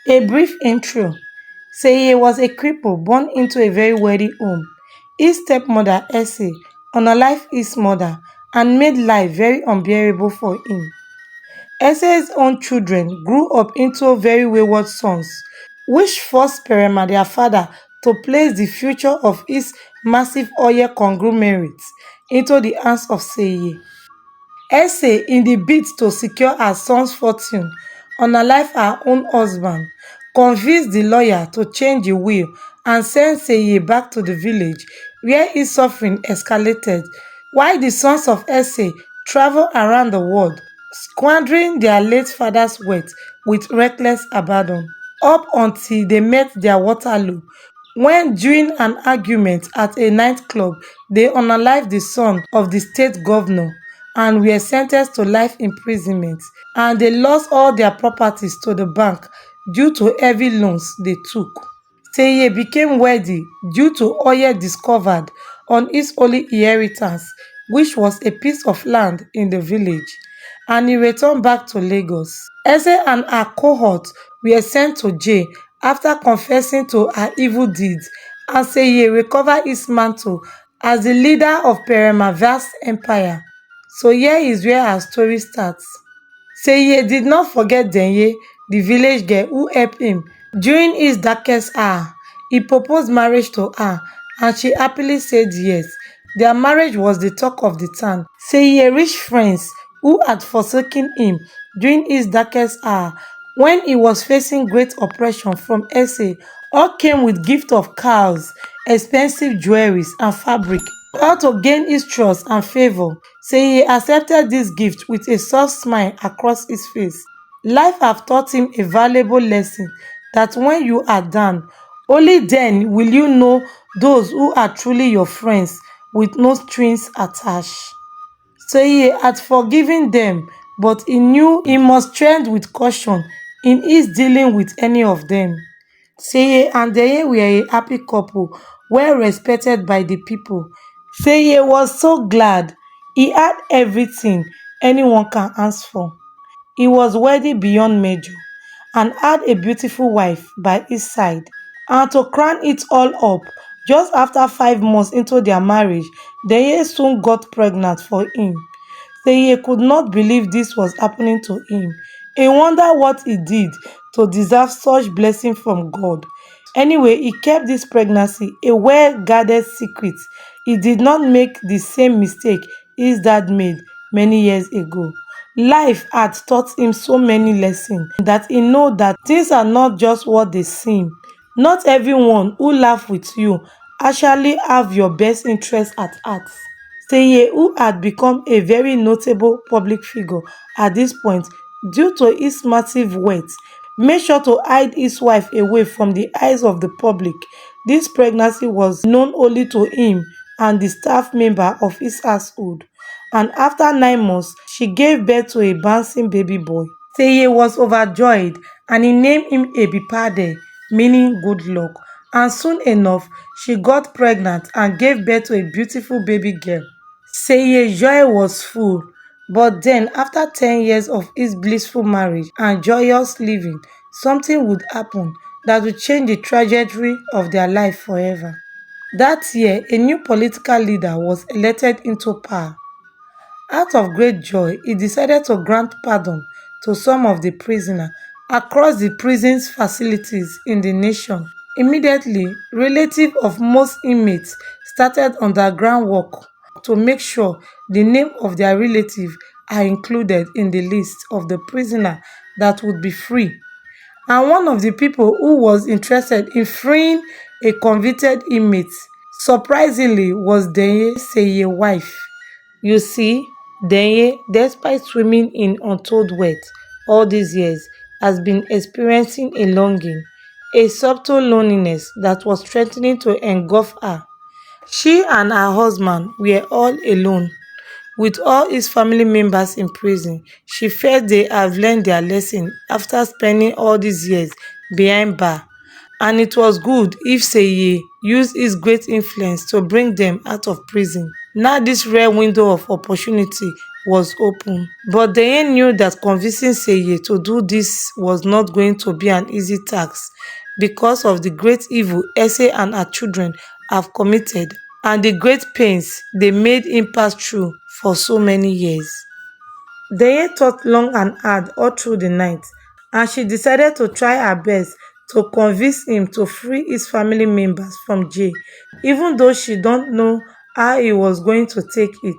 A brief intro. Seiye was a cripple born into a very wealthy home. His stepmother, Essie, unalived his mother and made life very unbearable for him. Esse's own children grew up into very wayward sons, which forced Perema, their father, to place the future of his massive oil conglomerate into the hands of Seiye. Essay, in the bid to secure her son's fortune, unalive her own husband, convinced the lawyer to change the will and send Seiye back to the village where his suffering escalated, while the sons of Essay traveled around the world, squandering their late father's wealth with reckless abandon, up until they met their Waterloo, when during an argument at a nightclub, they unalived the son of the state governor and were sentenced to life imprisonment, and they lost all their properties to the bank due to heavy loans they took. Seiye became wealthy due to oil discovered on his only inheritance, which was a piece of land in the village, and he returned back to Lagos. Eze and her cohort were sent to jail after confessing to her evil deeds, and Seiye recovered his mantle as the leader of Perema's vast empire. So here is where our story starts. Seiye did not forget Denye, the village girl who helped him during his darkest hour. He proposed marriage to her, and she happily said yes. Their marriage was the talk of the town. Seiye rich friends who had forsaken him during his darkest hour when he was facing great oppression from Ese, all came with gifts of cows, expensive jewelries, and fabric, all to gain his trust and favor. So he accepted this gift with a soft smile across his face. Life have taught him a valuable lesson that when you are down, only then will you know those who are truly your friends with no strings attached. So he had forgiven them, but he knew he must tread with caution in his dealing with any of them. Seiye and Deye were a happy couple, well respected by the people. Seiye was so glad. He had everything anyone can ask for. He was wealthy beyond measure and had a beautiful wife by his side. And to crown it all up, just after 5 months into their marriage, Deye soon got pregnant for him. Seye could not believe this was happening to him. He wondered what he did to deserve such blessing from God. Anyway, he kept this pregnancy a well-guarded secret. He did not make the same mistake his dad made many years ago. Life had taught him so many lessons that he knows that things are not just what they seem. Not everyone who laughs with you actually have your best interest at heart. Seiye, who had become a very notable public figure at this point due to his massive wealth, made sure to hide his wife away from the eyes of the public. This pregnancy was known only to him and the staff member of his household. And after 9 months, she gave birth to a bouncing baby boy. Seiye was overjoyed and he named him Ebipade, meaning good luck. And soon enough, she got pregnant and gave birth to a beautiful baby girl. Seiye's joy was full, but then after 10 years of his blissful marriage and joyous living, something would happen that would change the trajectory of their life forever. That year, a new political leader was elected into power. Out of great joy, he decided to grant pardon to some of the prisoners across the prisons facilities in the nation. Immediately, relatives of most inmates started underground work to make sure the name of their relative are included in the list of the prisoner that would be free. And one of the people who was interested in freeing a convicted inmate, surprisingly, was Denye Seiye's wife. You see, Denye, despite swimming in untold wealth all these years, has been experiencing a longing, a subtle loneliness that was threatening to engulf her. She and her husband were all alone. With all his family members in prison, she felt they have learned their lesson after spending all these years behind bar. And it was good if Seiye used his great influence to bring them out of prison. Now this rare window of opportunity was open. But they knew that convincing Seiye to do this was not going to be an easy task because of the great evil Ese and her children have committed and the great pains they made him pass through for so many years. Deye thought long and hard all through the night, and she decided to try her best to convince him to free his family members from jail, even though she don't know how he was going to take it.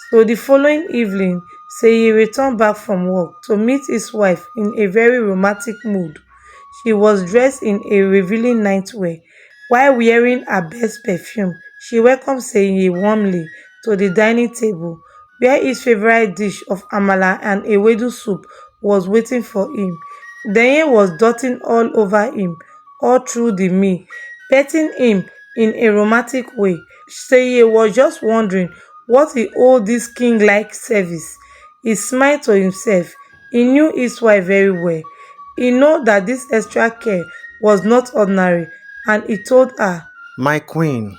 So the following evening, Seye returned back from work to meet his wife in a very romantic mood. She was dressed in a revealing nightwear. While wearing her best perfume, she welcomed Seye warmly to the dining table, where his favorite dish of amala and ewedu soup was waiting for him. Deye was dotting all over him all through the meal, petting him in a romantic way. Seye was just wondering what he owed this king-like service. He smiled to himself. He knew his wife very well. He knew that this extra care was not ordinary, and he told her, My queen,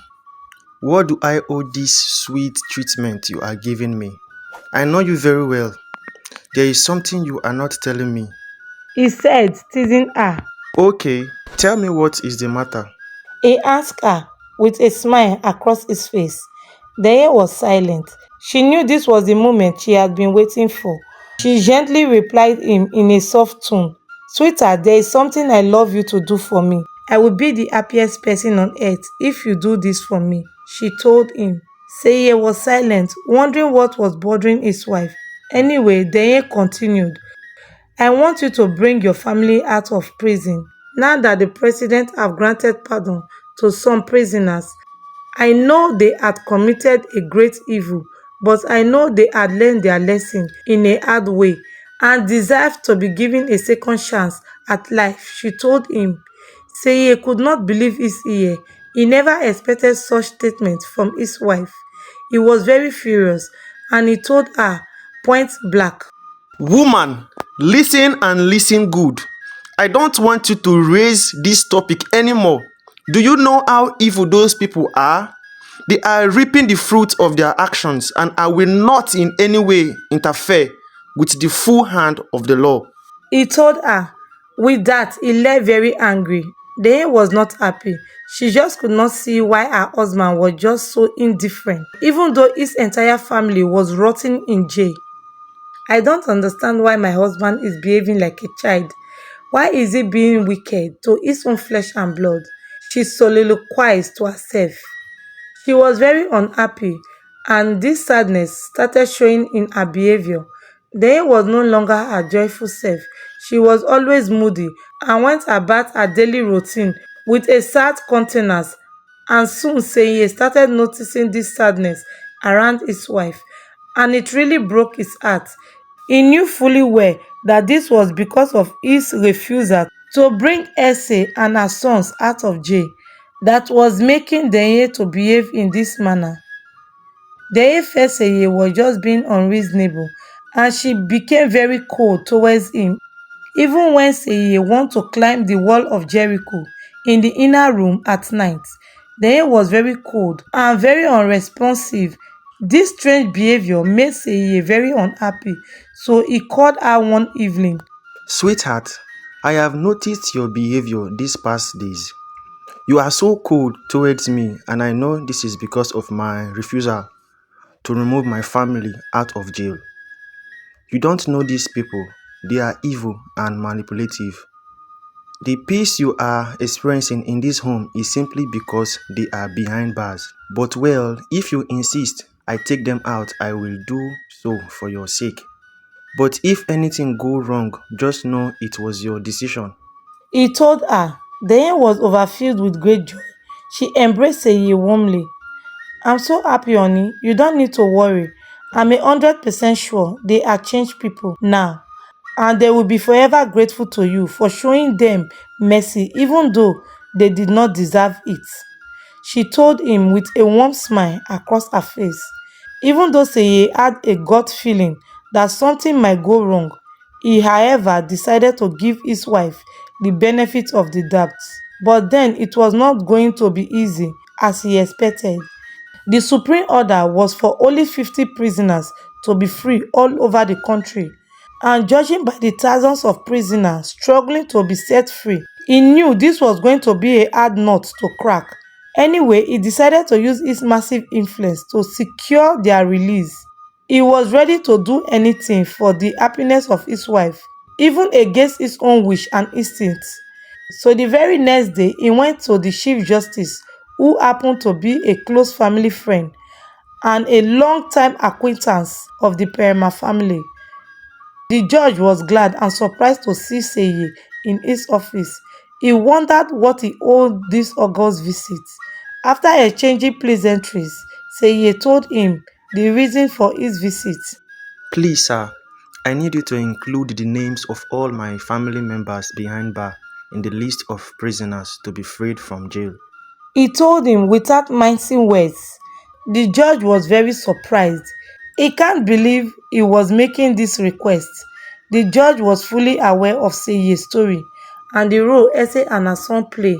what do I owe this sweet treatment you are giving me? I know you very well. There is something you are not telling me. he said, teasing her. Okay, tell me what is the matter. He asked her with a smile across his face. Deye was silent. She knew this was the moment she had been waiting for. She gently replied him in a soft tone. Sweetheart, there is something I love you to do for me. I will be the happiest person on earth if you do this for me, she told him. Seye was silent, wondering what was bothering his wife. Anyway, Deye continued. I want you to bring your family out of prison. Now that the president have granted pardon to some prisoners, I know they had committed a great evil, but I know they had learned their lesson in a hard way and deserve to be given a second chance at life, she told him. Seye could not believe his ear. He never expected such statement from his wife. He was very furious and he told her point blank. Woman, listen and listen good. I don't want you to raise this topic anymore. Do you know how evil those people are? They are reaping the fruit of their actions, and I will not in any way interfere with the full hand of the law. He told her. With that, he left very angry. Deye was not happy. She just could not see why her husband was just so indifferent, even though his entire family was rotting in jail. I don't understand why my husband is behaving like a child. Why is he being wicked to his own flesh and blood? She soliloquized to herself. She was very unhappy, and this sadness started showing in her behavior. Deye was no longer her joyful self. She was always moody and went about her daily routine with a sad countenance. And soon Seye started noticing this sadness around his wife, and it really broke his heart. He knew fully well that this was because of his refusal to bring Ese and her sons out of jail that was making Deye to behave in this manner. Deye felt Seye was just being unreasonable, and she became very cold towards him. Even when Seye wanted to climb the wall of Jericho in the inner room at night, Deye was very cold and very unresponsive. This strange behavior made Seye very unhappy, so he called her one evening. Sweetheart, I have noticed your behavior these past days. You are so cold towards me, and I know this is because of my refusal to remove my family out of jail. You don't know these people. They are evil and manipulative. The peace you are experiencing in this home is simply because they are behind bars. But well, if you insist I take them out, I will do so for your sake. But if anything go wrong, just know it was your decision. He told her. Deye was overfilled with great joy. She embraced Seye warmly. I'm so happy, honey. You don't need to worry. I'm 100% sure they are changed people now, and they will be forever grateful to you for showing them mercy even though they did not deserve it, she told him with a warm smile across her face. Even though Seye had a gut feeling that something might go wrong, he, however, decided to give his wife the benefit of the doubt. But then it was not going to be easy as he expected. The supreme order was for only 50 prisoners to be free all over the country. And judging by the thousands of prisoners struggling to be set free, he knew this was going to be a hard nut to crack. Anyway, he decided to use his massive influence to secure their release. He was ready to do anything for the happiness of his wife, even against his own wish and instincts. So the very next day, he went to the Chief Justice, who happened to be a close family friend and a long-time acquaintance of the Perema family. The judge was glad and surprised to see Seiye in his office. He wondered what he owed this August visit. After exchanging pleasantries, Seiye told him the reason for his visit. Please, sir, I need you to include the names of all my family members behind bar in the list of prisoners to be freed from jail. He told him without mincing words. The judge was very surprised. He can't believe he was making this request. The judge was fully aware of Seiye's story and the role Ese and her son play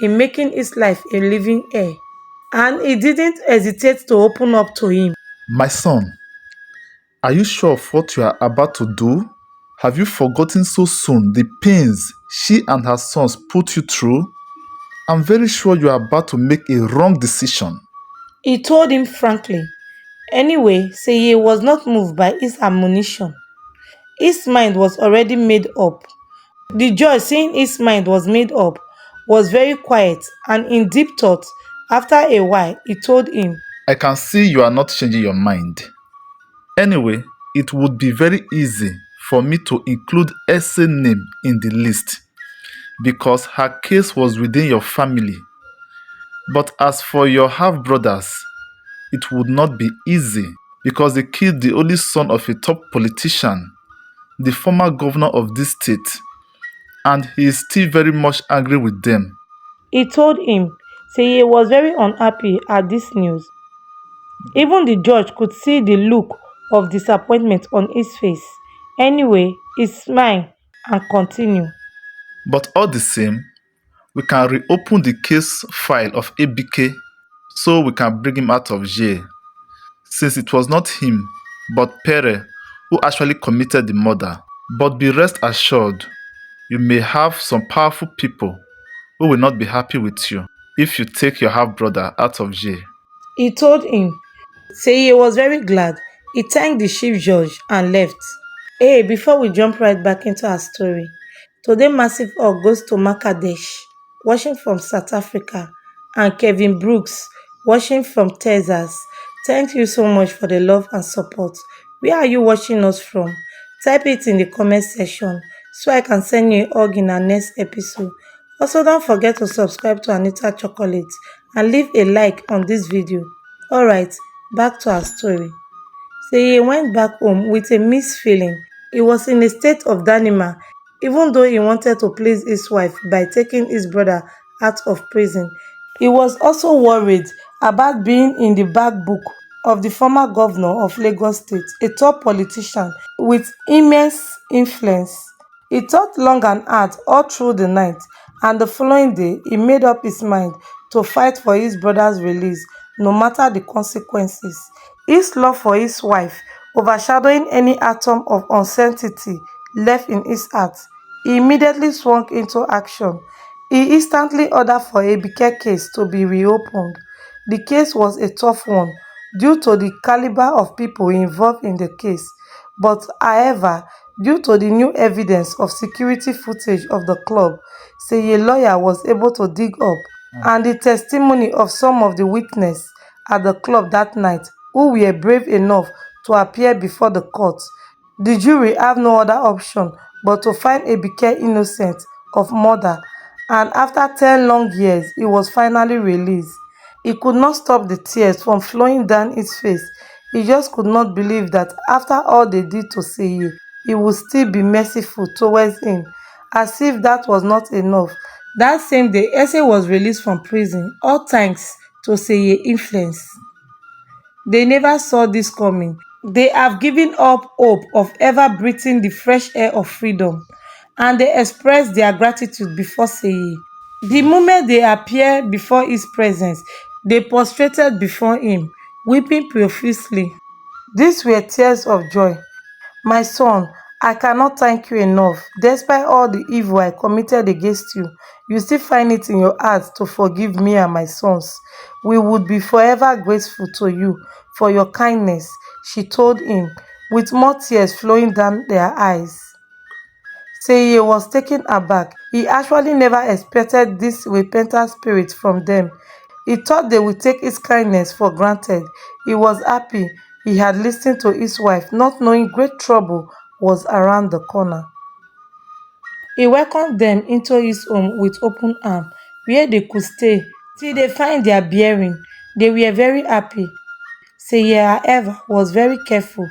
in making his life a living heir. And he didn't hesitate to open up to him. My son, are you sure of what you are about to do? Have you forgotten so soon the pains she and her sons put you through? I'm very sure you are about to make a wrong decision. He told him frankly. Anyway, Seiye was not moved by his admonition. His mind was already made up. The judge, seeing his mind was made up, was very quiet and in deep thought. After a while, he told him, I can see you are not changing your mind. Anyway, it would be very easy for me to include Esse's name in the list because her case was within your family. But as for your half-brothers, it would not be easy because they killed the only son of a top politician, the former governor of this state, and he is still very much angry with them. he told him, Seiye was very unhappy at this news. Even the judge could see the look of disappointment on his face. Anyway, he smiled and continued. But all the same, we can reopen the case file of ABK so we can bring him out of jail, since it was not him, but Pere, who actually committed the murder. But be rest assured, you may have some powerful people who will not be happy with you if you take your half-brother out of jail. He told him, Seiye was very glad. He thanked the chief judge and left. Hey, before we jump right back into our story, today massive hug goes to Makadesh, watching from South Africa, and Kevin Brooks, watching from Texas. Thank you so much for the love and support. Where are you watching us from? Type it in the comment section so I can send you a hug in our next episode. Also, don't forget to subscribe to Anita Chocolate and leave a like on this video. Alright, back to our story. Seiye went back home with a mixed feeling. He was in a state of dilemma, even though he wanted to please his wife by taking his brother out of prison. He was also worried about being in the back book of the former governor of Lagos State, a top politician with immense influence. He thought long and hard all through the night, and the following day he made up his mind to fight for his brother's release no matter the consequences. His love for his wife overshadowing any atom of uncertainty left in his heart, he immediately swung into action. He instantly ordered for a Abike case to be reopened. The case was a tough one due to the caliber of people involved in the case, but however, due to the new evidence of security footage of the club, Seiye lawyer was able to dig up, and the testimony of some of the witnesses at the club that night who were brave enough to appear before the court. The jury have no other option but to find Abike innocent of murder, and after 10 long years, he was finally released. He could not stop the tears from flowing down his face. He just could not believe that after all they did to Seiye, he would still be merciful towards him. As if that was not enough, that same day, Ese was released from prison, all thanks to Seiye influence. They never saw this coming. They have given up hope of ever breathing the fresh air of freedom, and they expressed their gratitude before Seiye. The moment they appeared before his presence, they prostrated before him, weeping profusely. These were tears of joy. My son, I cannot thank you enough. Despite all the evil I committed against you, you still find it in your heart to forgive me and my sons. We would be forever grateful to you for your kindness, she told him, with more tears flowing down their eyes. Seiye was taken aback. He actually never expected this repentant spirit from them. He thought they would take his kindness for granted. He was happy he had listened to his wife, not knowing great trouble was around the corner. He welcomed them into his home with open arms, where they could stay till they find their bearing. They were very happy. Seiye, however, was very careful.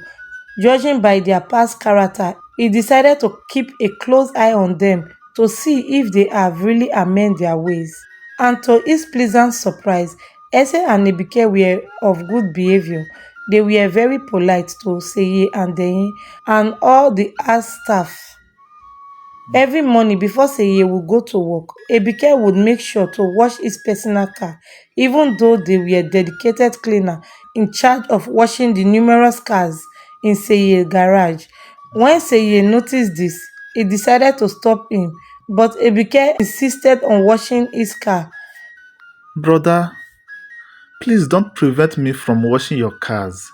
Judging by their past character, he decided to keep a close eye on them to see if they have really amended their ways. And to his pleasant surprise, Ese and Nebike were of good behavior. They were very polite to Seye and Deyin and all the house staff. Every morning before Seye would go to work, Ebike would make sure to wash his personal car, even though they were dedicated cleaner in charge of washing the numerous cars in Seye's garage. When Seye noticed this, he decided to stop him, but Ebike insisted on washing his car. Brother, please don't prevent me from washing your cars.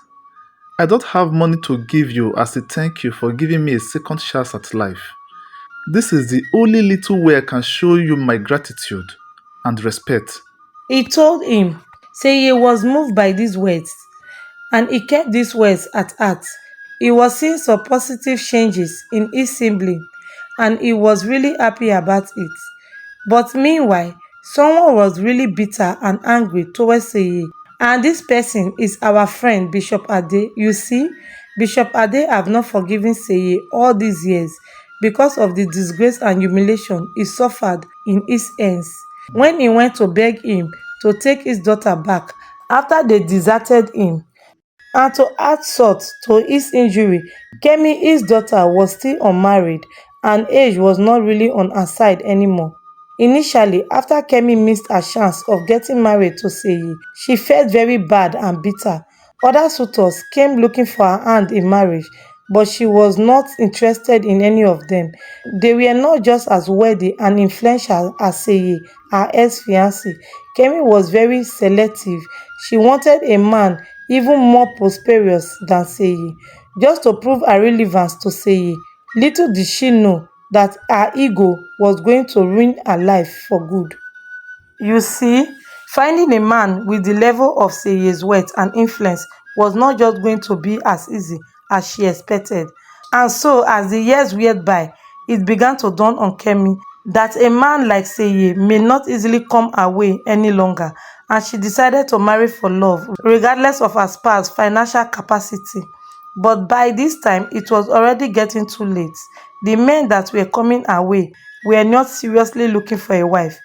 I don't have money to give you as a thank you for giving me a second chance at life. This is the only little way I can show you my gratitude and respect. He told him, Seye was moved by these words, and he kept these words at heart. He was seeing some positive changes in his sibling, and he was really happy about it. But meanwhile, someone was really bitter and angry towards Seye, and this person is our friend Bishop Ade. You see, Bishop Ade have not forgiven Seye all these years because of the disgrace and humiliation he suffered in his hands when he went to beg him to take his daughter back after they deserted him. And to add salt to his injury, Kemi, his daughter, was still unmarried and age was not really on her side anymore. Initially, after Kemi missed her chance of getting married to Seye, she felt very bad and bitter. Other suitors came looking for her hand in marriage, but she was not interested in any of them. They were not just as wealthy and influential as Seye, her ex-fiancé. Kemi was very selective. She wanted a man even more prosperous than Seye, just to prove her relevance to Seye. Little did she know that her ego was going to ruin her life for good. You see, finding a man with the level of Seye's wealth and influence was not just going to be as easy as she expected. And so, as the years went by, it began to dawn on Kemi that a man like Seye may not easily come her way any longer, and she decided to marry for love, regardless of her spouse financial capacity. But by this time, it was already getting too late. The men that were coming her way were not seriously looking for a wife.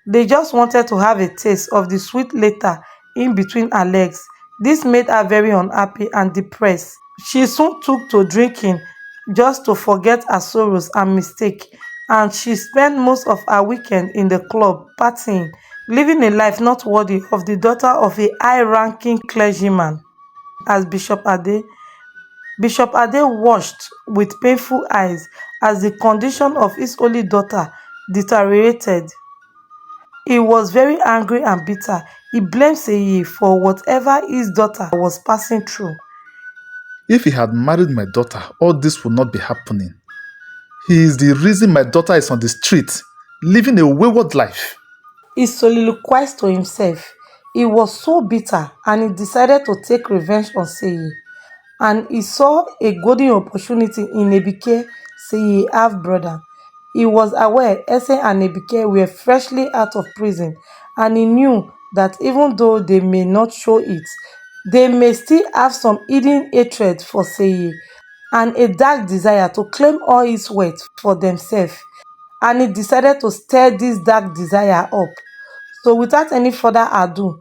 They just wanted to have a taste of the sweet later in between her legs. This made her very unhappy and depressed. She soon took to drinking just to forget her sorrows and mistake, and she spent most of her weekend in the club partying, living a life not worthy of the daughter of a high-ranking clergyman. As Bishop Ade watched with painful eyes as the condition of his only daughter deteriorated. He was very angry and bitter. He blamed Seye for whatever his daughter was passing through. If he had married my daughter, all this would not be happening. He is the reason my daughter is on the street, living a wayward life. He soliloquized to himself. He was so bitter and he decided to take revenge on Seye. And he saw a golden opportunity in Ebike, Seye's half-brother. He was aware Ese and Ebike were freshly out of prison, and he knew that even though they may not show it, they may still have some hidden hatred for Seye and a dark desire to claim all his wealth for themselves. And he decided to stir this dark desire up. So without any further ado,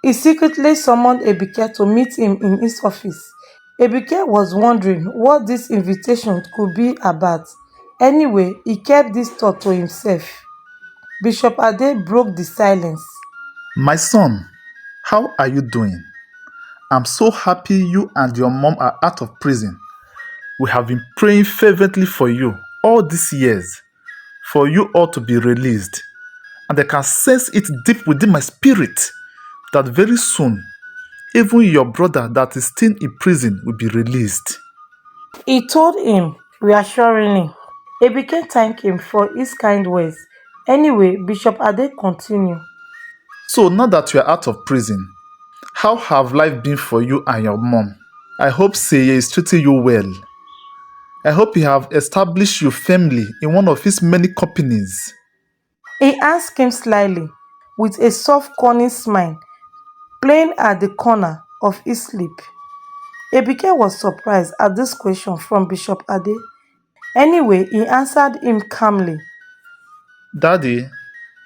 he secretly summoned Ebike to meet him in his office. Ebike was wondering what this invitation could be about. Anyway, he kept this thought to himself. Bishop Ade broke the silence. My son, how are you doing? I'm so happy you and your mom are out of prison. We have been praying fervently for you all these years, for you all to be released. And I can sense it deep within my spirit that very soon, even your brother that is still in prison will be released. He told him reassuringly. Ebike thanked him for his kind words. Anyway, Bishop Ade continued. So now that you are out of prison, how have life been for you and your mom? I hope Seiye is treating you well. I hope you have established your family in one of his many companies. He asked him slyly, with a soft cunning smile playing at the corner of his lip. Ebike was surprised at this question from Bishop Ade. Anyway, he answered him calmly. Daddy,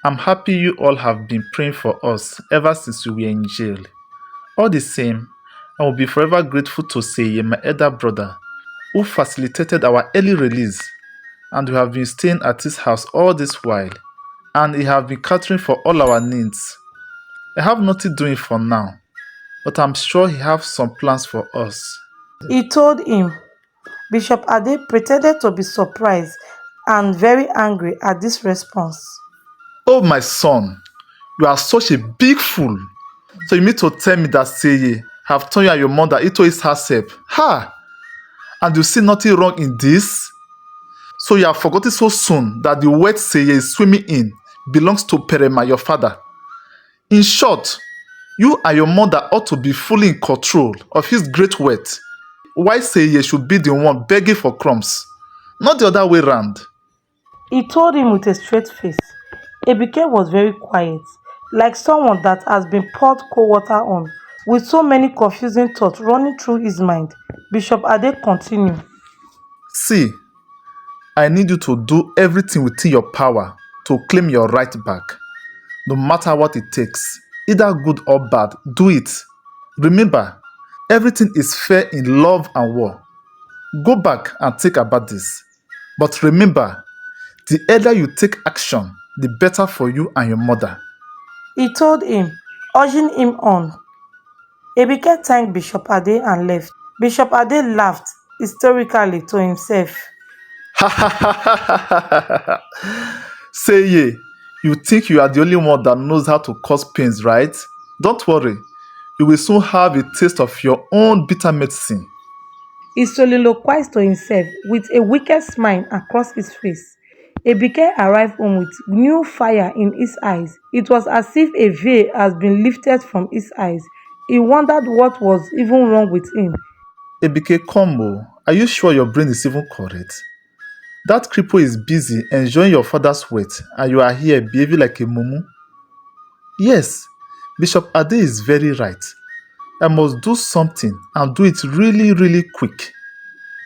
I'm happy you all have been praying for us ever since we were in jail. All the same, I will be forever grateful to Seiye, my elder brother, who facilitated our early release, and we have been staying at his house all this while, and he have been catering for all our needs. I have nothing doing for now, but I'm sure he has some plans for us. He told him. Bishop Ade pretended to be surprised and very angry at this response. Oh my son, you are such a big fool. So you mean to tell me that Seiye have turned you and your mother into his herself? Ha! And you see nothing wrong in this? So you have forgotten so soon that the wet Seiye is swimming in belongs to Perema, your father. In short, you and your mother ought to be fully in control of his great wealth. Why Seiye should be the one begging for crumbs, not the other way round. He told him with a straight face. Ebike was very quiet, like someone that has been poured cold water on, with so many confusing thoughts running through his mind. Bishop Ade continued. See, I need you to do everything within your power to claim your right back. No matter what it takes, either good or bad, do it. Remember, everything is fair in love and war. Go back and think about this. But remember, the earlier you take action, the better for you and your mother. He told him, urging him on. Ebike thanked Bishop Ade and left. Bishop Ade laughed hysterically to himself. Ha ha ha ha ha ha. Seiye, you think you are the only one that knows how to cause pains, right? Don't worry, you will soon have a taste of your own bitter medicine. He soliloquized to himself with a wicked smile across his face. Ebike arrived home with new fire in his eyes. It was as if a veil has been lifted from his eyes. He wondered what was even wrong with him. Ebike Combo, are you sure your brain is even correct? That cripple is busy enjoying your father's wealth and you are here behaving like a mumu? Yes, Bishop Ade is very right. I must do something and do it really, really quick.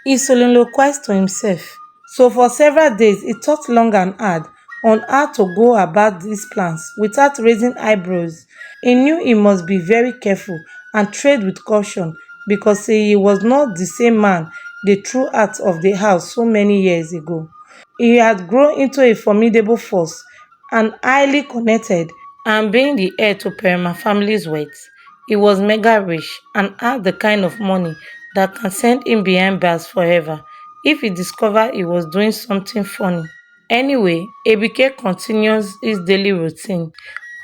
He soliloquized to himself. So for several days he thought long and hard on how to go about these plans without raising eyebrows. He knew he must be very careful and tread with caution because he was not the same man they threw out of the house so many years ago. He had grown into a formidable force and highly connected, and being the heir to Perima family's wealth, he was mega rich and had the kind of money that can send him behind bars forever if he discovered he was doing something funny. Anyway, Ebike continues his daily routine,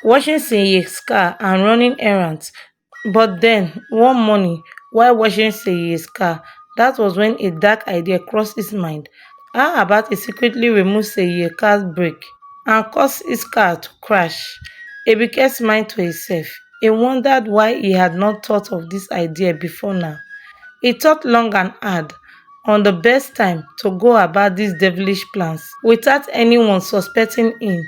washing Seiye's car and running errands. But then, one morning, while washing Seiye's car, that was when a dark idea crossed his mind. How about he secretly remove Seiye's car's brake and cause his car to crash? Ebike smiled to himself. He wondered why he had not thought of this idea before now. He thought long and hard on the best time to go about these devilish plans without anyone suspecting him.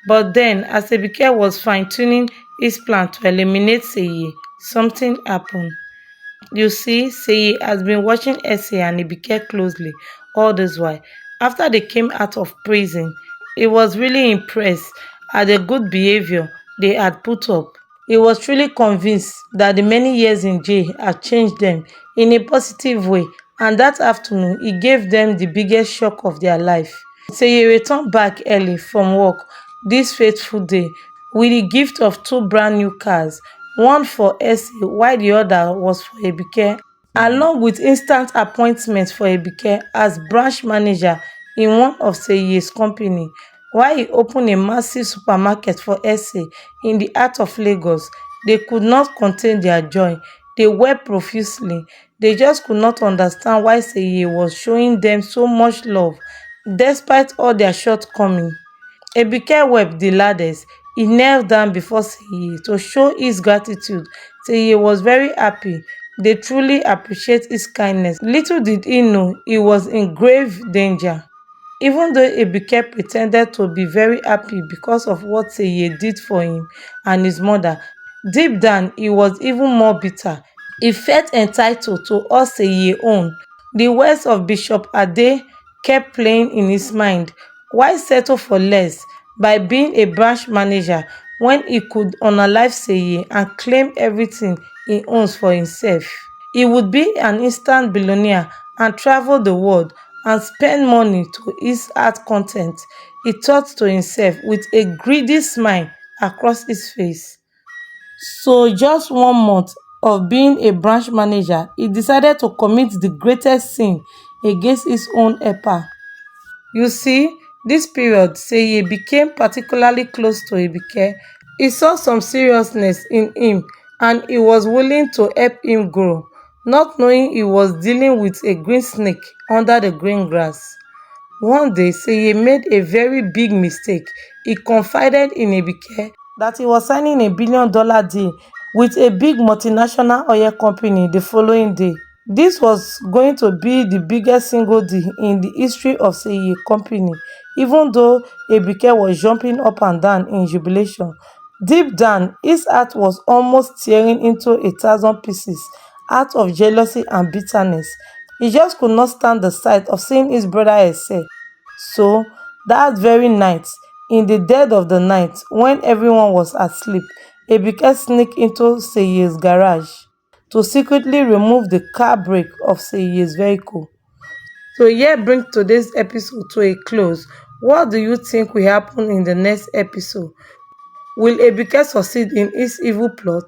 But then, as Ebike was fine-tuning his plan to eliminate Seiye, something happened. You see, Seiye has been watching Ese and Ebike closely all this while. After they came out of prison, he was really impressed at the good behavior they had put up. He was truly convinced that the many years in jail had changed them in a positive way, and that afternoon he gave them the biggest shock of their life. Seiye returned back early from work this fateful day with the gift of two brand new cars, one for Essie while the other was for Ebike, along with instant appointment for Ebike as branch manager in one of Seiye's company, while he opened a massive supermarket for Essie in the heart of Lagos. They could not contain their joy. They wept profusely. They just could not understand why Seiye was showing them so much love despite all their shortcomings. Ebike wept the loudest. He knelt down before Seiye to show his gratitude. Seiye was very happy. They truly appreciate his kindness. Little did he know he was in grave danger. Even though Ebike pretended to be very happy because of what Seiye did for him and his mother, deep down he was even more bitter. He felt entitled to all Seiye owned. The words of Bishop Ade kept playing in his mind. Why settle for less by being a branch manager when he could unalive Seiye and claim everything he owns for himself? He would be an instant billionaire and travel the world and spend money to his heart content, he thought to himself with a greedy smile across his face. So, just 1 month of being a branch manager, he decided to commit the greatest sin against his own helper. You see, this period, Seiye became particularly close to Ebike. He saw some seriousness in him and he was willing to help him grow, not knowing he was dealing with a green snake under the green grass. One day, Seiye made a very big mistake. He confided in Ebike that he was signing a $1 billion deal with a big multinational oil company the following day. This was going to be the biggest single deal in the history of Seiye company, even though Ebike was jumping up and down in jubilation. Deep down, his heart was almost tearing into 1,000 pieces out of jealousy and bitterness. He just could not stand the sight of seeing his brother excel. So, that very night, in the dead of the night, when everyone was asleep, Ebike sneaked into Seiye's garage to secretly remove the car brake of Seiye's vehicle. So here brings today's episode to a close. What do you think will happen in the next episode? Will Ebike succeed in his evil plot?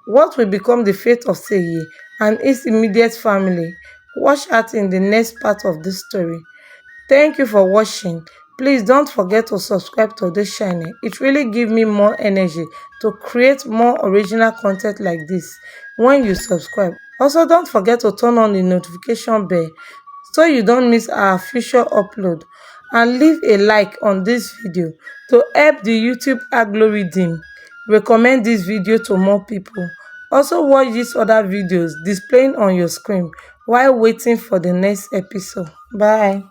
What will become the fate of Seiye and his immediate family? Watch out in the next part of this story. Thank you for watching. Please don't forget to subscribe to this channel. It really gives me more energy to create more original content like this when you subscribe. Also, don't forget to turn on the notification bell so you don't miss our future upload, and leave a like on this video to help the YouTube algorithm recommend this video to more people. Also, watch these other videos displaying on your screen while waiting for the next episode. Bye.